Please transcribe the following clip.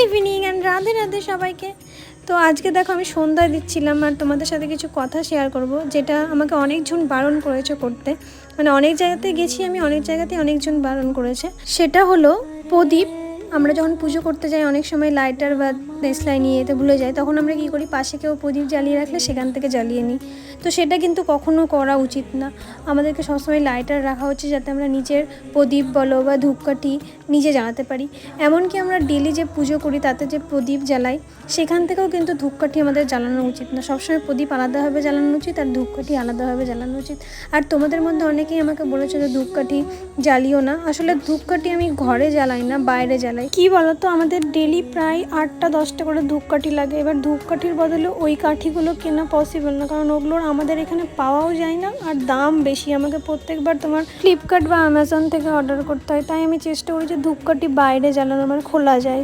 Evening and Radhe Radhe সবাইকে। তো আজকে দেখো আমি সন্ধ্যায় দিচ্ছিলাম আর তোমাদের সাথে কিছু কথা শেয়ার করব, যেটা আমাকে অনেকজন বারণ করেছে করতে। মানে অনেক জায়গাতে গেছি আমি, অনেক জায়গাতে অনেকজন বারণ করেছে। সেটা হলো প্রদীপ। আমরা যখন পুজো করতে যাই অনেক সময় লাইটার বা দেশলাই নিয়ে যেতে ভুলে যাই, তখন আমরা কী করি, পাশে কেউ প্রদীপ জ্বালিয়ে রাখলে সেখান থেকে জ্বালিয়ে নিই। তো সেটা কিন্তু কখনো করা উচিত না। আমাদেরকে সবসময় লাইটার রাখা হচ্ছে যাতে আমরা নিজের প্রদীপ বলো বা ধূপকাঠি নিজে জ্বালাতে পারি। এমনকি আমরা ডেলি যে পুজো করি তাতে যে প্রদীপ জ্বালাই, সেখান থেকেও কিন্তু ধূপকাঠি আমাদের জ্বালানো উচিত না। সবসময় প্রদীপ আলাদাভাবে জ্বালানো উচিত আর ধূপকাঠি আলাদাভাবে জ্বালানো উচিত। আর তোমাদের মধ্যে অনেকেই আমাকে বলেছে যে ধূপকাঠি জ্বালিও না। আসলে ধূপকাঠি আমি ঘরে জ্বালাই না, বাইরে জ্বালাই। কি বলো তো, আমাদের ডেলি প্রায় 8টা-10টা করে ধূপকাঠি লাগে। এবার ধূপকাঠির বদলে ওই কাঠিগুলো কেনা পসিবল না, কারণ ওগুলোর আমাদের এখানে পাওয়াও যায় না আর দাম বেশি। আমাকে প্রত্যেকবার তোমার ফ্লিপকার্ট বা অ্যামাজন থেকে অর্ডার করতে হয়। তাই আমি চেষ্টা করি যে ধূপকাঠি বাইরে জ্বালানো, মানে খোলা যায়।